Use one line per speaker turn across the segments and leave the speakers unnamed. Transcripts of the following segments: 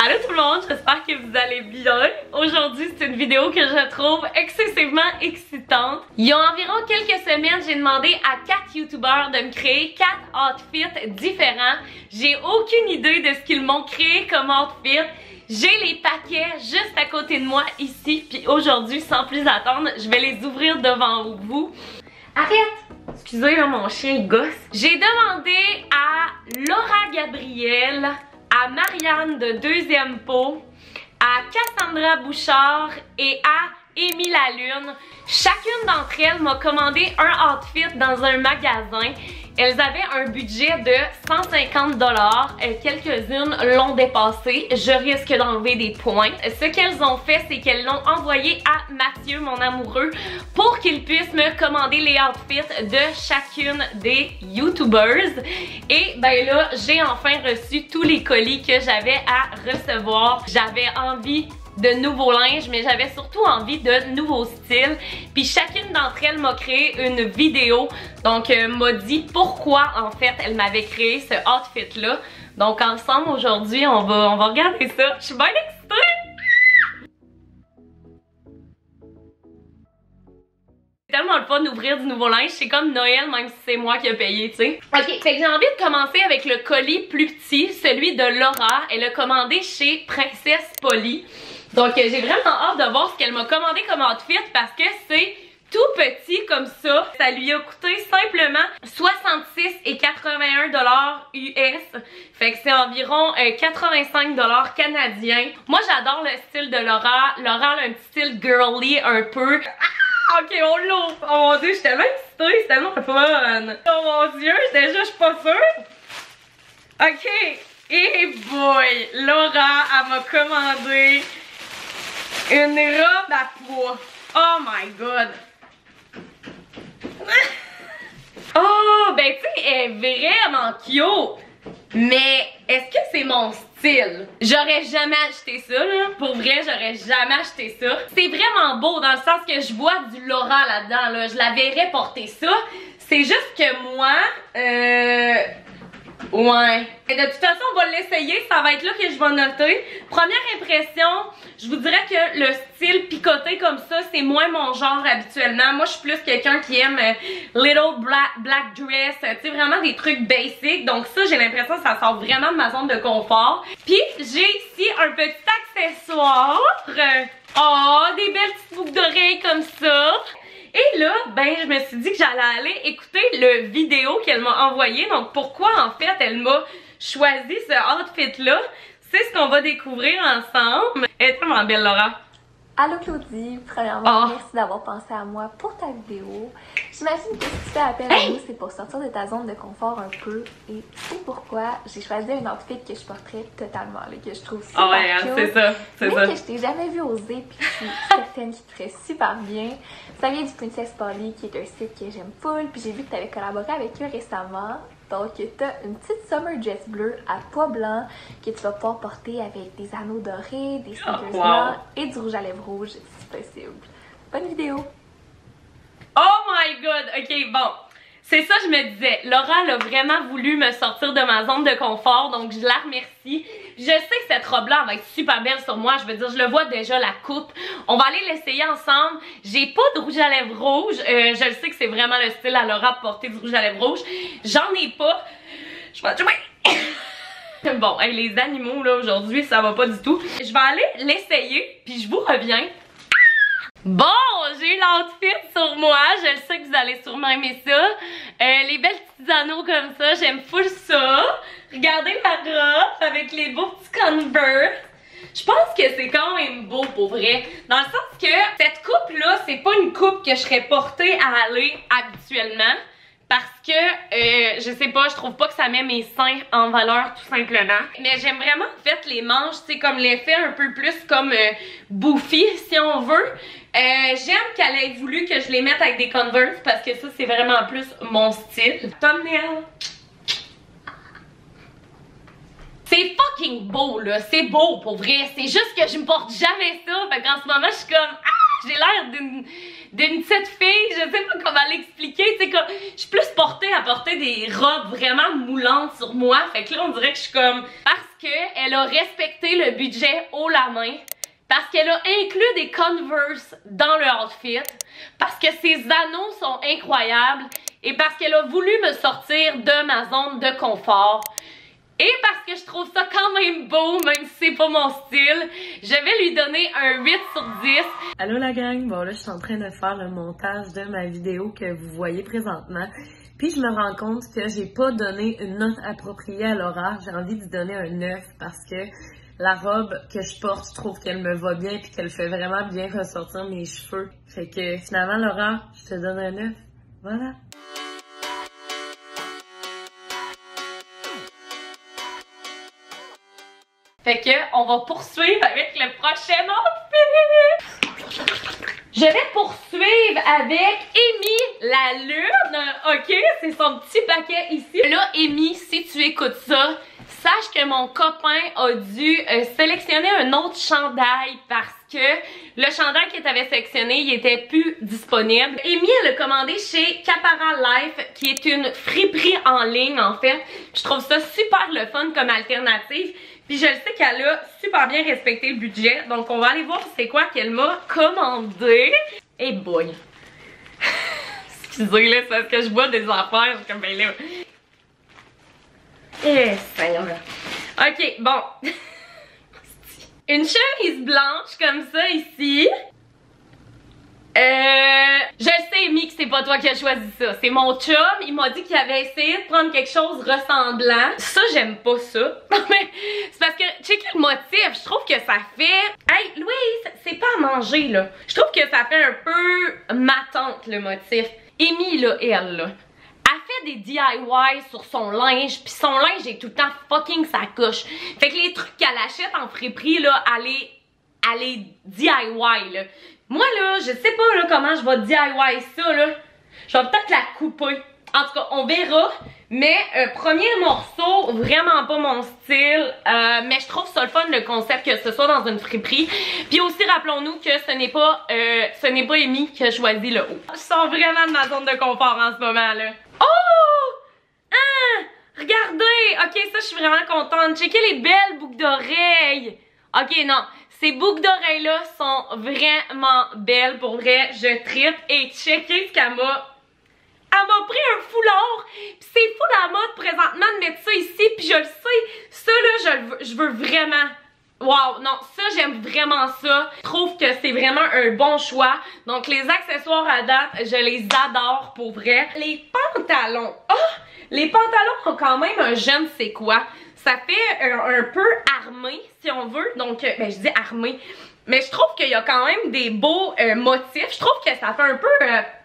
Allô tout le monde, j'espère que vous allez bien. Aujourd'hui, c'est une vidéo que je trouve excessivement excitante. Il y a environ quelques semaines, j'ai demandé à 4 youtubeurs de me créer 4 outfits différents. J'ai aucune idée de ce qu'ils m'ont créé comme outfit. J'ai les paquets juste à côté de moi ici, puis aujourd'hui, sans plus attendre, je vais les ouvrir devant vous. Arrête! Excusez là, mon chien gosse. J'ai demandé à Laura Gabrielle, à Marianne de Deuxième Peau, à Cassandra Bouchard et à Amy Lalune. Chacune d'entre elles m'a commandé un outfit dans un magasin. Elles avaient un budget de 150 $. Quelques-unes l'ont dépassé. Je risque d'enlever des points. Ce qu'elles ont fait, c'est qu'elles l'ont envoyé à Mathieu, mon amoureux, pour qu'il puisse me commander les outfits de chacune des YouTubers. Et ben là, j'ai enfin reçu tous les colis que j'avais à recevoir. J'avais envie de nouveaux linges, mais j'avais surtout envie de nouveaux styles. Puis chacune d'entre elles m'a créé une vidéo, donc m'a dit pourquoi en fait elle m'avait créé ce outfit là. Donc ensemble aujourd'hui on va regarder ça. Je suis bien excitée! C'est tellement le fun d'ouvrir du nouveau linge, c'est comme Noël même si c'est moi qui ai payé, tu sais. Ok, fait que j'ai envie de commencer avec le colis plus petit, celui de Laura. Elle a commandé chez Princesse Polly. Donc j'ai vraiment hâte de voir ce qu'elle m'a commandé comme outfit parce que c'est tout petit comme ça. Ça lui a coûté simplement 66,81 $ US. Fait que c'est environ 85 $ canadiens. Moi j'adore le style de Laura. Laura a un petit style girly un peu. Ah, ok, on l'ouvre. Oh mon dieu, je suis tellement excitée, c'est tellement fun. Oh mon dieu, déjà je suis pas sûre. Ok, et boy, Laura elle m'a commandé une robe à pois. Oh my god. Oh, ben tu sais, elle est vraiment cute. Mais est-ce que c'est mon style? J'aurais jamais acheté ça, là. Pour vrai, j'aurais jamais acheté ça. C'est vraiment beau dans le sens que je vois du Laura là-dedans, là. Je la verrais porter ça. C'est juste que moi, ouais. Et de toute façon, on va l'essayer. Ça va être là que je vais noter. Première impression, je vous dirais que le style picoté comme ça, c'est moins mon genre habituellement. Moi, je suis plus quelqu'un qui aime little black dress. Tu sais, vraiment des trucs basic. Donc ça, j'ai l'impression que ça sort vraiment de ma zone de confort. Puis, j'ai ici un petit accessoire. Oh, des belles petites boucles d'oreilles comme ça. Et là, ben, je me suis dit que j'allais aller écouter le vidéo qu'elle m'a envoyé. Donc, pourquoi, en fait, elle m'a choisi ce outfit-là? C'est ce qu'on va découvrir ensemble. Elle est tellement belle, Laura.
Allô Claudie, premièrement, merci d'avoir pensé à moi pour ta vidéo. J'imagine que si tu fais appel à nous, c'est pour sortir de ta zone de confort un peu. Et c'est pourquoi j'ai choisi un outfit que je porterais totalement, là, que je trouve super cute.
C'est ça, c'est ça.
Mais que je t'ai jamais vu oser, puis je suis certaine qu'il te ferait super bien. Ça vient du Princess Polly, qui est un site que j'aime full, puis j'ai vu que tu avais collaboré avec eux récemment. Donc, tu as une petite summer dress bleue à pois blanc que tu vas pouvoir porter avec des anneaux dorés, des sneakers blancs et du rouge à lèvres rouge si possible. Bonne vidéo!
Oh my god! Ok, bon. C'est ça, je me disais. Laura, elle a vraiment voulu me sortir de ma zone de confort, donc je la remercie. Je sais que cette robe-là va être super belle sur moi. Je veux dire, je le vois déjà, la coupe. On va aller l'essayer ensemble. J'ai pas de rouge à lèvres rouge. Je le sais que c'est vraiment le style à Laura de porter du rouge à lèvres rouge. J'en ai pas. Je vais jouer. Bon, hey, les animaux, là, aujourd'hui, ça va pas du tout. Je vais aller l'essayer, puis je vous reviens. Bon, j'ai eu l'outfit sur moi, je le sais que vous allez sûrement aimer ça. Les belles petits anneaux comme ça, j'aime full ça. Regardez la robe avec les beaux petits Converse. Je pense que c'est quand même beau pour vrai. Dans le sens que cette coupe-là, c'est pas une coupe que je serais portée à aller habituellement. Parce que, je sais pas, je trouve pas que ça met mes seins en valeur tout simplement. Mais j'aime vraiment en fait les manches, c'est comme l'effet un peu plus comme bouffi si on veut. J'aime qu'elle ait voulu que je les mette avec des Converse parce que ça c'est vraiment plus mon style. Thumbnail. C'est fucking beau là, c'est beau pour vrai. C'est juste que je me porte jamais ça. Fait qu'en ce moment je suis comme, j'ai l'air d'une petite fille, je sais pas comment l'expliquer, tu sais, comme, je suis plus portée à porter des robes vraiment moulantes sur moi, fait que là on dirait que je suis comme, parce qu'elle a respecté le budget haut la main, parce qu'elle a inclus des Converse dans le outfit, parce que ses anneaux sont incroyables et parce qu'elle a voulu me sortir de ma zone de confort. Et parce que je trouve ça quand même beau, même si c'est pas mon style, je vais lui donner un 8 sur 10.
Allô la gang, bon là je suis en train de faire le montage de ma vidéo que vous voyez présentement. Puis je me rends compte que j'ai pas donné une note appropriée à Laura. J'ai envie de lui donner un 9 parce que la robe que je porte, je trouve qu'elle me va bien puis qu'elle fait vraiment bien ressortir mes cheveux. Fait que finalement Laura, je te donne un 9. Voilà.
Fait que on va poursuivre avec le prochain outfit. Je vais poursuivre avec Amy la lune. Ok, c'est son petit paquet ici. Là, Amy, si tu écoutes ça, sache que mon copain a dû sélectionner un autre chandail parce que le chandail qu'il avait sélectionné, il était plus disponible. Amy, elle a commandé chez Capara Life, qui est une friperie en ligne en fait. Je trouve ça super le fun comme alternative. Puis je le sais qu'elle a super bien respecté le budget. Donc on va aller voir c'est quoi qu'elle m'a commandé. Et boy! Excusez là, c'est parce que je vois des affaires. Je suis comme ben là. Eh, Seigneur. Ok, bon. Une chemise blanche comme ça ici. Je sais, Amy, que c'est pas toi qui as choisi ça. C'est mon chum. Il m'a dit qu'il avait essayé de prendre quelque chose ressemblant. Ça, j'aime pas ça. Mais c'est parce que, checkez le motif. Je trouve que ça fait... Hey, Louise, c'est pas à manger, là. Je trouve que ça fait un peu ma tante, le motif. Amy, là, elle, là. Elle fait des DIY sur son linge, puis son linge est tout le temps fucking sa couche. Fait que les trucs qu'elle achète en friperie, là, elle est DIY, là. Moi, là, je sais pas là, comment je vais DIY ça, là. Je vais peut-être la couper. En tout cas, on verra. Mais premier morceau, vraiment pas mon style. Mais je trouve ça le fun, le concept que ce soit dans une friperie. Puis aussi, rappelons-nous que ce n'est pas Amy qui a choisi le haut. Je sors vraiment de ma zone de confort en ce moment, là. Oh! Ah! Regardez! Ok, ça, je suis vraiment contente. Checkez les belles boucles d'oreilles. Ok, non. Ces boucles d'oreilles-là sont vraiment belles. Pour vrai, je trippe. Et checkez ce qu'elle m'a... Elle m'a pris un foulard. Pis c'est fou la mode présentement de mettre ça ici. Puis je le sais. Ça, là, je veux vraiment... Wow, non, ça, j'aime vraiment ça. Je trouve que c'est vraiment un bon choix. Donc, les accessoires à date, je les adore pour vrai. Les pantalons. Oh! Les pantalons ont quand même un je ne sais quoi. Ça fait un peu armé, si on veut. Donc, ben, je dis armé. Mais je trouve qu'il y a quand même des beaux motifs. Je trouve que ça fait un peu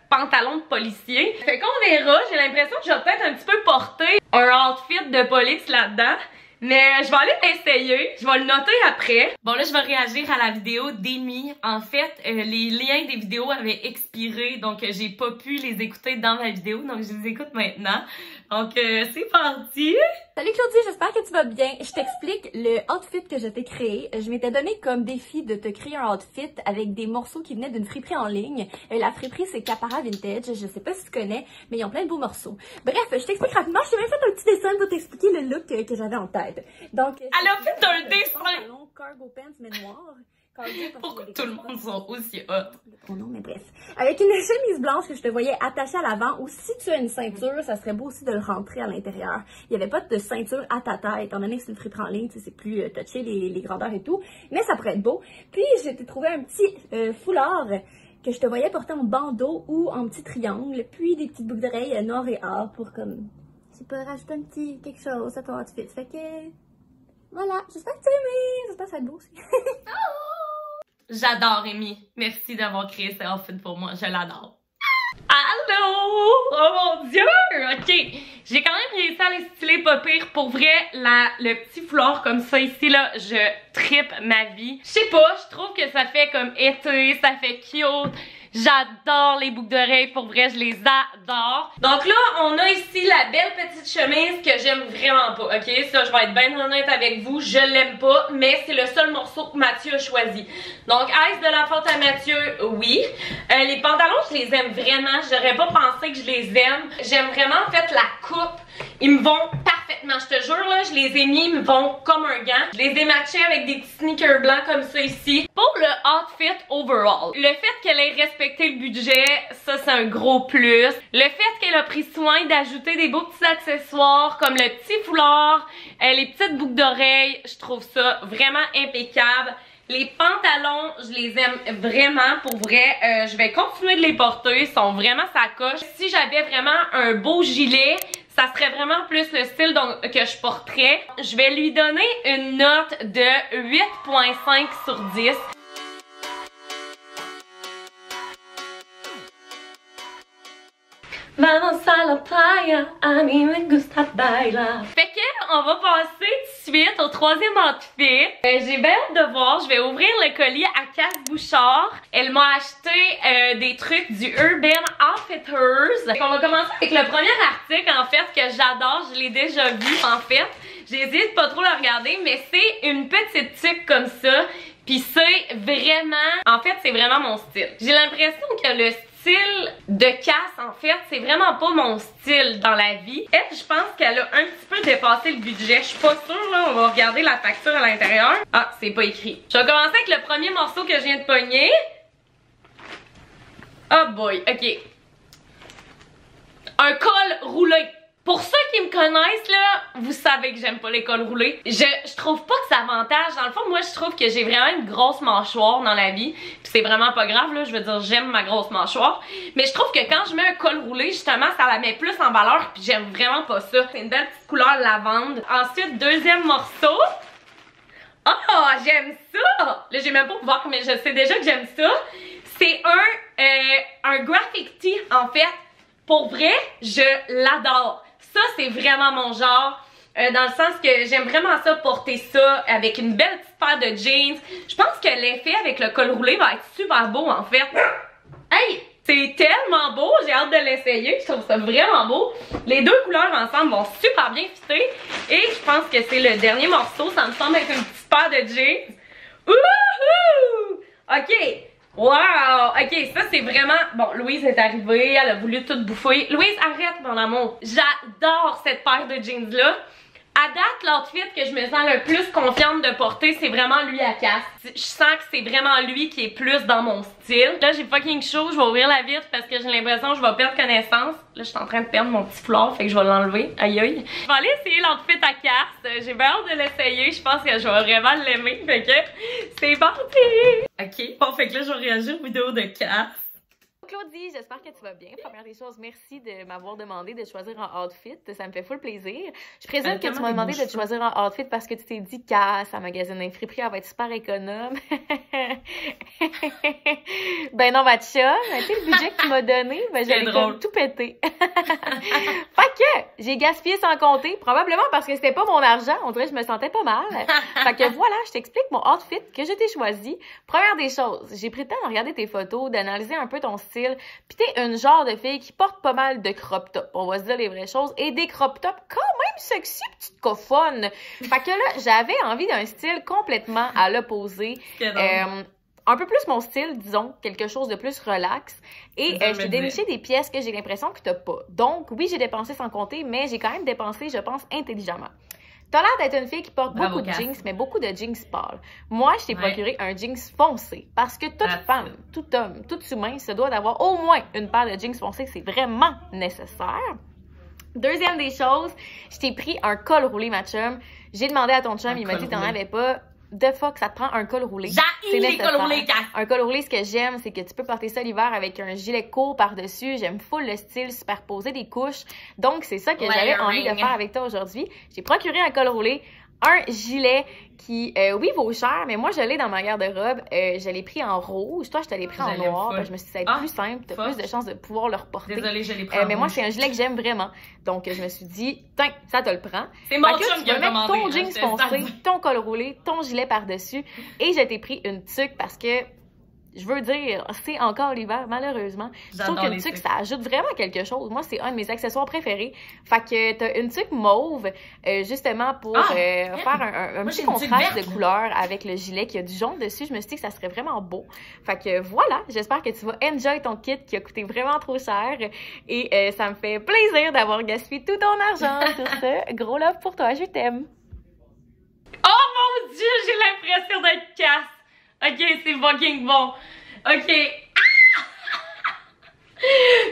pantalon de policier. Fait qu'on verra. J'ai l'impression que je vais peut-être un petit peu porter un outfit de police là-dedans. Mais je vais aller l'essayer, je vais le noter après. Bon là, je vais réagir à la vidéo d'Amy. En fait, les liens des vidéos avaient expiré, donc j'ai pas pu les écouter dans ma vidéo, donc je les écoute maintenant. Donc c'est parti!
Salut Claudie, j'espère que tu vas bien. Je t'explique le outfit que je t'ai créé. Je m'étais donné comme défi de te créer un outfit avec des morceaux qui venaient d'une friperie en ligne. La friperie, c'est Capara Vintage. Je sais pas si tu connais, mais ils ont plein de beaux morceaux. Bref, je t'explique rapidement. Je t'ai même fait un petit dessin pour t'expliquer le look que j'avais en tête. Donc,
elle a fait un dessin!
Pantalon cargo pants, mais noir.
Pourquoi tout le monde sont aussi hot?
Oh non, mais bref. Avec une chemise blanche que je te voyais attachée à l'avant, ou si tu as une ceinture, ça serait beau aussi de le rentrer à l'intérieur. Il n'y avait pas de ceinture à ta taille, étant donné que c'est une friperie en ligne, c'est plus touché les grandeurs et tout, mais ça pourrait être beau. Puis, je t'ai trouvé un petit foulard que je te voyais porter en bandeau ou en petit triangle, puis des petites boucles d'oreilles noires et or pour comme, je sais pas, rajouter un petit quelque chose à ton outfit. Fait que, voilà, j'espère que tu as aimé, j'espère que ça va être beau aussi.
J'adore Amy. Merci d'avoir créé ce outfit pour moi. Je l'adore. Allô! Oh mon dieu! Ok. J'ai quand même réussi à les styler pas pire. Pour vrai, le petit foulard comme ça ici, là, je trippe ma vie. Je sais pas, je trouve que ça fait comme été, ça fait cute. J'adore les boucles d'oreilles, pour vrai, je les adore. Donc là, on a ici la belle petite chemise que j'aime vraiment pas, ok? Ça, je vais être bien honnête avec vous, je l'aime pas, mais c'est le seul morceau que Mathieu a choisi. Donc, est-ce de la faute à Mathieu? Oui. Les pantalons, je les aime vraiment, j'aurais pas pensé que je les aime. J'aime vraiment, en fait, la coupe. Ils me vont parfaitement. parfaitement. Je te jure, là, je les ai mis, ils me vont comme un gant. Je les ai matchés avec des petits sneakers blancs comme ça ici. Pour le outfit overall, le fait qu'elle ait respecté le budget, ça c'est un gros plus. Le fait qu'elle a pris soin d'ajouter des beaux petits accessoires comme le petit foulard, les petites boucles d'oreilles, je trouve ça vraiment impeccable. Les pantalons, je les aime vraiment, pour vrai. Je vais continuer de les porter, ils sont vraiment sacoches. Si j'avais vraiment un beau gilet, ça serait vraiment plus le style que je porterais. Je vais lui donner une note de 8.5 sur 10. Vamos a la playa, a mí me gusta bailar. Fait que on va passer tout de suite au troisième outfit. J'ai bien hâte de voir, je vais ouvrir le colis à Cass Bouchard. Elle m'a acheté des trucs du Urban Outfitters. On va commencer avec le premier article en fait que j'adore, je l'ai déjà vu en fait. J'hésite pas trop à le regarder, mais c'est une petite tuque comme ça. Puis c'est vraiment, en fait c'est vraiment mon style. J'ai l'impression que le style de Cass, en fait, c'est vraiment pas mon style dans la vie. Elle, je pense qu'elle a un petit peu dépassé le budget. Je suis pas sûre, là. On va regarder la facture à l'intérieur. Ah, c'est pas écrit. Je vais commencer avec le premier morceau que je viens de pogner. Oh boy, ok. Un col roulé. Pour ceux qui me connaissent, là, vous savez que j'aime pas les cols roulés. Je trouve pas que c'est avantage. Dans le fond, moi, je trouve que j'ai vraiment une grosse mâchoire dans la vie. Puis c'est vraiment pas grave, là. Je veux dire, j'aime ma grosse mâchoire. Mais je trouve que quand je mets un col roulé, justement, ça la met plus en valeur. Puis j'aime vraiment pas ça. C'est une belle petite couleur lavande. Ensuite, deuxième morceau. Oh, j'aime ça! Là, j'ai même pas pu voir, mais je sais déjà que j'aime ça. C'est un graphic tee, en fait. Pour vrai, je l'adore. Ça, c'est vraiment mon genre, dans le sens que j'aime vraiment ça, porter ça avec une belle petite paire de jeans. Je pense que l'effet avec le col roulé va être super beau, en fait. Hey! C'est tellement beau, j'ai hâte de l'essayer, je trouve ça vraiment beau. Les deux couleurs ensemble vont super bien fitter. Et je pense que c'est le dernier morceau, ça me semble être une petite paire de jeans. Wouhou! OK! Wow! Ok, ça c'est vraiment... Bon, Louise est arrivée, elle a voulu tout bouffer. Louise, arrête mon amour! J'adore cette paire de jeans-là. À date, l'outfit que je me sens le plus confiante de porter, c'est vraiment lui à Cass. Je sens que c'est vraiment lui qui est plus dans mon style. Là, j'ai fucking chaud, je vais ouvrir la vitre parce que j'ai l'impression que je vais perdre connaissance. Là, je suis en train de perdre mon petit foulard, fait que je vais l'enlever. Aïe aïe. Je vais aller essayer l'outfit à Cass. J'ai bien hâte de l'essayer. Je pense que je vais vraiment l'aimer, fait que c'est parti! Ok, bon, fait que là, je vais réagir aux vidéos de Cass.
Claudie, j'espère que tu vas bien. Première des choses, merci de m'avoir demandé de choisir un outfit. Ça me fait full plaisir. Je présume que tu m'as demandé de te choisir un outfit parce que tu t'es dit qu'à sa magazine d'infriperie, elle va être super économe. Ben non, ma chum, tu sais, le budget que tu m'as donné, ben j'allais comme tout péter. Fait que j'ai gaspillé sans compter, probablement parce que c'était pas mon argent. On dirait que je me sentais pas mal. Fait que voilà, je t'explique mon outfit que je t'ai choisi. Première des choses, j'ai pris le temps de regarder tes photos, d'analyser un peu ton style. Pis t'es une genre de fille qui porte pas mal de crop top, on va se dire les vraies choses, et des crop tops quand même sexy, petite cofonne. Fait que là, j'avais envie d'un style complètement à l'opposé. Un peu plus mon style, disons, quelque chose de plus relax. Et je t'ai déniché des pièces que j'ai l'impression que t'as pas. Donc, oui, j'ai dépensé sans compter, mais j'ai quand même dépensé, je pense, intelligemment. T'as l'air d'être une fille qui porte beaucoup de jeans, mais beaucoup de jeans pâles. Moi, je t'ai procuré un jeans foncé. Parce que toute femme, tout homme, tout humain se doit d'avoir au moins une paire de jeans foncés. C'est vraiment nécessaire. Deuxième des choses, je t'ai pris un col roulé, ma chum. J'ai demandé à ton chum, il m'a dit que t'en avais pas. De fuck, ça te prend un col roulé.
J'ai les cols roulés, Cass!
Un col roulé, ce que j'aime, c'est que tu peux porter ça l'hiver avec un gilet court par-dessus. J'aime full le style, superposer des couches. Donc, c'est ça que j'avais envie de faire avec toi aujourd'hui. J'ai procuré un col roulé, un gilet qui, oui, vaut cher, mais moi, je l'ai dans ma garde-robe. Je l'ai pris en rouge. Toi, je te l'ai pris en noir. Je me suis dit, ça va être plus simple. Tu as plus de chances de pouvoir le reporter.
Désolée, je l'ai pris en
mais
rouge.
moi, c'est un gilet que j'aime vraiment. Donc, je me suis dit, tiens, ça te le prend.
C'est mon chum qui a commandé.
Ton jeans foncé, ton col roulé, ton gilet par-dessus. Et je t'ai pris une tuque parce que
je veux dire, c'est encore l'hiver, malheureusement. Je trouve qu'une tuque, ça ajoute vraiment quelque chose. Moi, c'est un de mes accessoires préférés. Fait que t'as une tuque mauve, justement, pour faire un petit contraste de couleur avec le gilet qui a du jaune dessus. Je me suis dit que ça serait vraiment beau. Fait que voilà, j'espère que tu vas enjoy ton kit qui a coûté vraiment trop cher. Et ça me fait plaisir d'avoir gaspillé tout ton argent sur ce. Gros love pour toi, je t'aime. Oh mon Dieu, j'ai l'impression d'être casse. Ok, c'est fucking bon. Ok.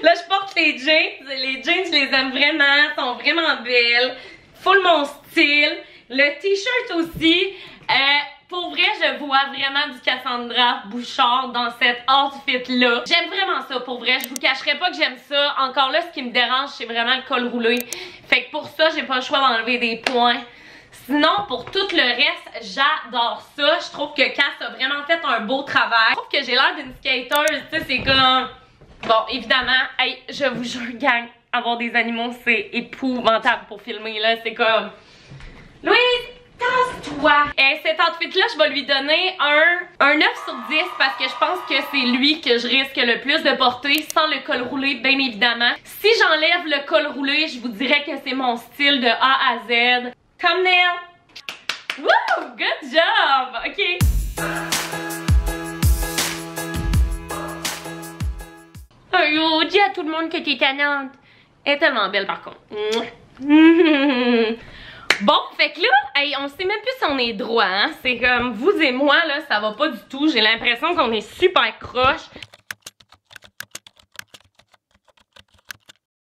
Là, je porte les jeans. Les jeans, je les aime vraiment. Elles sont vraiment belles. Full mon style. Le t-shirt aussi. Pour vrai, je vois vraiment du Cassandra Bouchard dans cet outfit-là. J'aime vraiment ça, pour vrai. Je vous cacherai pas que j'aime ça. Encore là, ce qui me dérange, c'est vraiment le col roulé. Fait que pour ça, j'ai pas le choix d'enlever des points. Sinon, pour tout le reste, j'adore ça. Je trouve que Cass a vraiment fait un beau travail. Je trouve que j'ai l'air d'une skateuse, tu sais, c'est comme... Bon, évidemment, hey, je vous jure, gang, avoir des animaux, c'est épouvantable pour filmer, là. C'est comme... Louise, casse-toi! Et cet outfit-là, je vais lui donner un 9 sur 10 parce que je pense que c'est lui que je risque le plus de porter sans le col roulé, bien évidemment. Si j'enlève le col roulé, je vous dirais que c'est mon style de A à Z. Thumbnail! Woo! Good job! Ok. Oh, dis à tout le monde que t'es tannante. Elle est tellement belle par contre. Bon, fait que là, hey, on sait même plus si on est droit, hein. C'est comme vous et moi, là, ça va pas du tout. J'ai l'impression qu'on est super croche.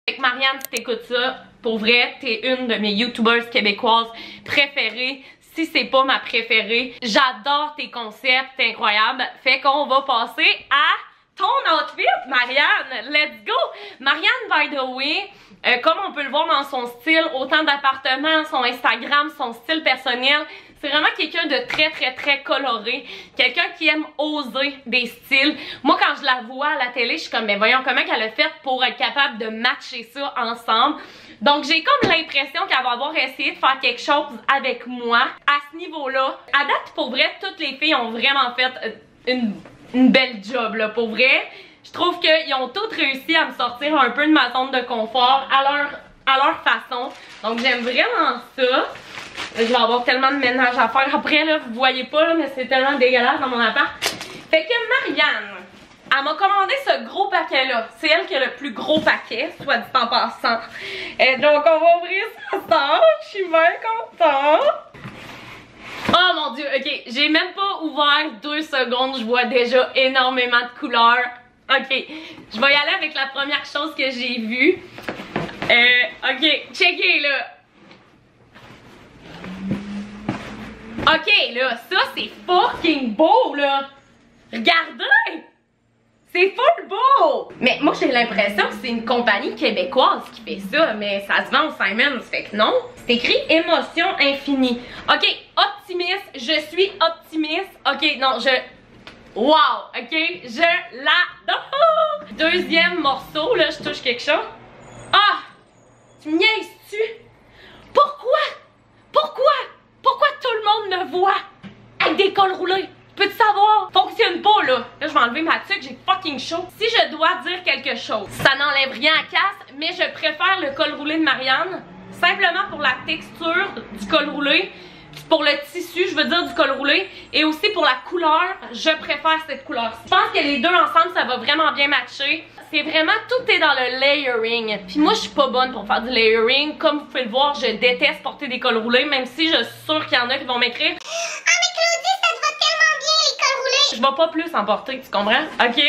Fait que Marianne, si t'écoutes ça, pour vrai, t'es une de mes youtubeuses québécoises préférées. Si c'est pas ma préférée, j'adore tes concepts, c'est incroyable. Fait qu'on va passer à ton outfit, Marianne. Let's go! Marianne, by the way, comme on peut le voir dans son style, autant d'appartements, son Instagram, son style personnel, c'est vraiment quelqu'un de très coloré. Quelqu'un qui aime oser des styles. Moi, quand je la vois à la télé, je suis comme, mais voyons comment elle a fait pour être capable de matcher ça ensemble. Donc, j'ai comme l'impression qu'elle va avoir essayé de faire quelque chose avec moi à ce niveau-là. À date, pour vrai, toutes les filles ont vraiment fait une belle job, là, pour vrai. Je trouve qu'ils ont toutes réussi à me sortir un peu de ma zone de confort à leur façon. Donc, j'aime vraiment ça. Je vais avoir tellement de ménage à faire après, là, vous voyez pas, là, mais c'est tellement dégueulasse dans mon appart. Fait que Marianne, elle m'a commandé ce gros paquet-là. C'est elle qui a le plus gros paquet, soit dit en passant. Et donc, on va ouvrir ça ensemble. Je suis bien contente. Oh mon Dieu, ok, j'ai même pas ouvert 2 secondes, je vois déjà énormément de couleurs. Ok, je vais y aller avec la première chose que j'ai vue. Ok, checkez là. Ok, là, ça c'est fucking beau, là. Regardez! C'est full beau! Mais moi, j'ai l'impression que c'est une compagnie québécoise qui fait ça, mais ça se vend au Simons, fait que non. C'est écrit émotion infinie. Ok, optimiste, je suis optimiste. Ok, non, wow, ok, je l'adore! Deuxième morceau, là, je touche quelque chose. Ah! Tu me niaises-tu? Pourquoi? Pourquoi tout le monde me voit avec des cols roulés? Peux-tu savoir? Fonctionne pas, là. Là, je vais enlever ma tuque, j'ai fucking chaud. Si je dois dire quelque chose, ça n'enlève rien à Cass, mais je préfère le col roulé de Marianne, simplement pour la texture du col roulé, pour le tissu, je veux dire, du col roulé, et aussi pour la couleur, je préfère cette couleur-ci. Je pense que les deux ensemble, ça va vraiment bien matcher. C'est vraiment, tout est dans le layering. Puis moi, je suis pas bonne pour faire du layering. Comme vous pouvez le voir, je déteste porter des cols roulés, même si je suis sûre qu'il y en a qui vont m'écrire. Ah, mais Claudie, ça te va tellement bien, les cols roulés! Je vais pas plus en porter, tu comprends? Ok?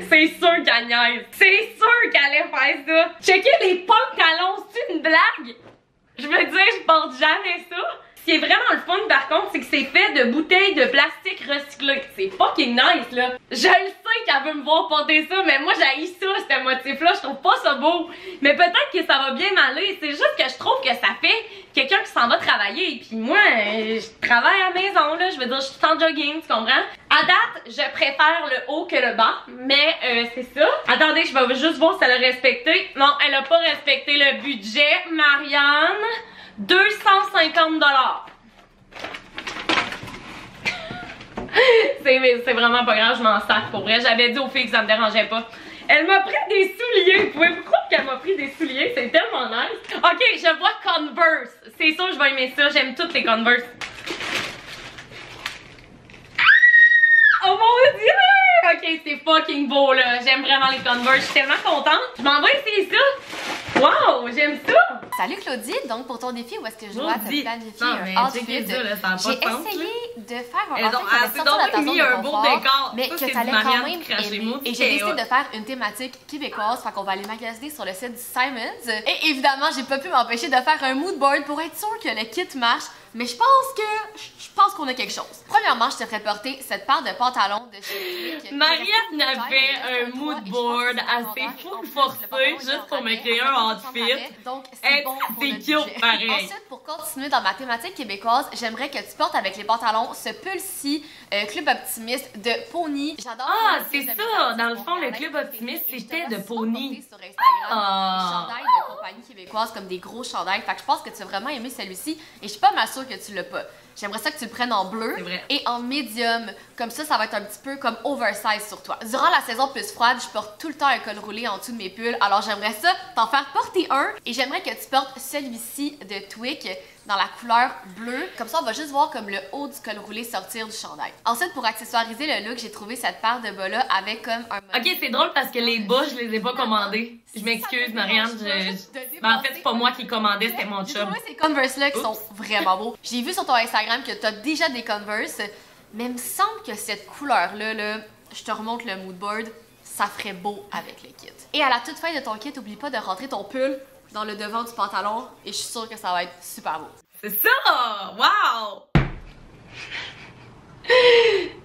C'est sûr qu'elle niaise. C'est sûr qu'elle allait faire ça. Checker les punks à l'once, c'est une blague? Je veux dire, je porte jamais ça. Ce qui est vraiment le fun par contre, c'est que c'est fait de bouteilles de plastique recyclées. C'est fucking nice là. Je le sais qu'elle veut me voir porter ça, mais moi j'haïs ça, ce motif-là. Je trouve pas ça beau. Mais peut-être que ça va bien m'aller. C'est juste que je trouve que ça fait quelqu'un qui s'en va travailler. Puis moi, je travaille à la maison là. Je veux dire, je suis en jogging, tu comprends? À date, je préfère le haut que le bas. Mais c'est ça. Attendez, je vais juste voir si elle a respecté. Non, elle a pas respecté le budget. Marianne. 250 $. C'est vraiment pas grave, je m'en sac pour vrai. J'avais dit aux filles que ça me dérangeait pas. Elle m'a pris des souliers. Pouvez-vous croire qu'elle m'a pris des souliers? C'est tellement nice. Ok, je vois Converse. C'est sûr, je vais aimer ça. J'aime toutes les Converse. Oh mon dieu! Ok, c'est fucking beau là. J'aime vraiment les Converse. Je suis tellement contente. Je m'en vais essayer ça. Wow, j'aime ça.
Salut Claudie, donc pour ton défi, où est-ce que je dois te planifier
un outfit? J'ai
essayé de faire un
c'est donc mis un beau décor.
Mais que t'allais quand même aimer. Et j'ai décidé de faire une thématique québécoise, fait qu'on va aller magasiner sur le site du Simons. Et évidemment, j'ai pas pu m'empêcher de faire un mood board pour être sûr que le kit marche. Mais je pense qu'on a quelque chose. Premièrement, je te ferai porter cette paire de pantalons de chez
Marianne a fait un mood board assez fou forcé juste pour me créer un outfit.
Donc c'est bon pour le budget.
Pareil.
Ensuite, pour continuer dans ma thématique québécoise, j'aimerais que tu portes avec les pantalons ce pull-ci Club Optimiste de Pony. J'adore.
Ah, c'est ça. Dans le fond, le Club Optimiste, c'était de Pony.
Sur Instagram, des chandails de compagnie québécoise comme des gros chandails. Fait que je pense que tu as vraiment aimé celui-ci et je suis pas mal sûre que tu l'as pas. J'aimerais ça que tu le prennes en bleu et en médium. Comme ça va être un petit peu comme oversize sur toi. Durant la saison plus froide, je porte tout le temps un col roulé en dessous de mes pulls. Alors j'aimerais ça t'en faire porter un. Et j'aimerais que tu portes celui-ci de Twic dans la couleur bleue. Comme ça, on va juste voir comme le haut du col roulé sortir du chandail. Ensuite, pour accessoiriser le look, j'ai trouvé cette paire de bas-là avec comme un...
Ok, c'est drôle parce que les bas, je les ai pas commandés. Je m'excuse, Marianne. Ben, en fait, c'est pas moi qui commandais, c'était mon chum.
J'ai trouvé ces Converse-là qui sont vraiment beaux. J'ai vu sur ton Instagram que tu as déjà des Converse, mais il me semble que cette couleur-là, je te remonte le mood board, ça ferait beau avec le kit. Et à la toute fin de ton kit, oublie pas de rentrer ton pull dans le devant du pantalon et je suis sûre que ça va être super beau.
C'est ça! Wow!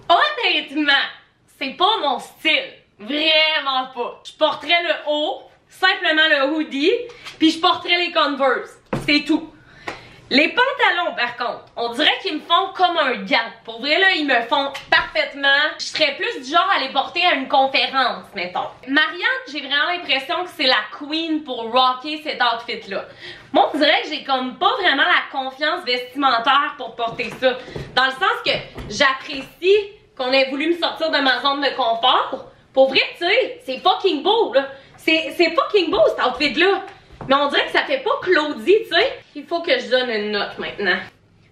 Honnêtement, c'est pas mon style. Vraiment pas. Je porterais le haut, simplement le hoodie, puis je porterais les Converse. C'est tout. Les pantalons, par contre, on dirait qu'ils me font comme un gant. Pour vrai, là, ils me font parfaitement. Je serais plus du genre à les porter à une conférence, mettons. Marianne, j'ai vraiment l'impression que c'est la queen pour rocker cet outfit-là. Moi, on dirait que j'ai comme pas vraiment la confiance vestimentaire pour porter ça. Dans le sens que j'apprécie qu'on ait voulu me sortir de ma zone de confort. Pour vrai, tu sais, c'est fucking beau, là. C'est fucking beau, cet outfit-là. Mais on dirait que ça fait pas Claudie, tu sais. Il faut que je donne une note maintenant.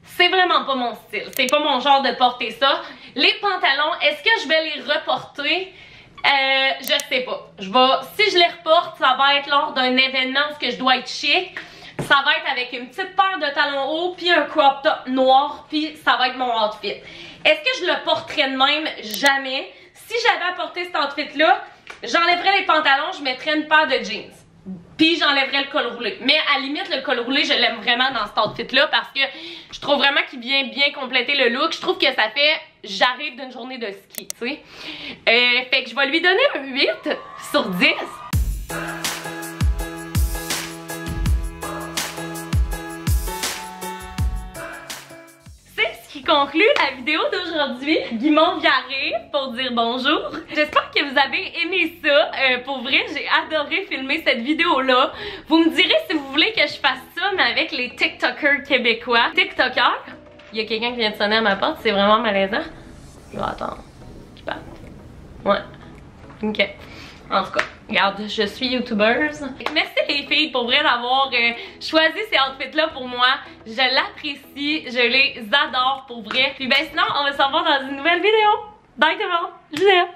C'est vraiment pas mon style. C'est pas mon genre de porter ça. Les pantalons, est-ce que je vais les reporter? Je sais pas. Si je les reporte, ça va être lors d'un événement où je dois être chic. Ça va être avec une petite paire de talons hauts, puis un crop top noir, puis ça va être mon outfit. Est-ce que je le porterais de même? Jamais. Si j'avais à porter cet outfit-là, j'enlèverais les pantalons, je mettrais une paire de jeans. Puis j'enlèverais le col roulé. Mais à la limite, le col roulé, je l'aime vraiment dans cet outfit-là parce que je trouve vraiment qu'il vient bien compléter le look. Je trouve que ça fait j'arrive d'une journée de ski, tu sais. Fait que je vais lui donner un 8 sur 10. Qui conclut la vidéo d'aujourd'hui. Guimond Viaré pour dire bonjour. J'espère que vous avez aimé ça. Pour vrai, j'ai adoré filmer cette vidéo-là. Vous me direz si vous voulez que je fasse ça, mais avec les TikTokers québécois. TikTokers? Il y a quelqu'un qui vient de sonner à ma porte, c'est vraiment malaisant. Je vais attendre qu'il parte. Ouais. Ok. En tout cas, regarde, je suis youtubeuse. Merci les filles pour vrai d'avoir choisi ces outfits-là pour moi. Je l'apprécie, je les adore pour vrai. Puis ben sinon, on va se revoir dans une nouvelle vidéo. Bye tout le monde, je vous aime.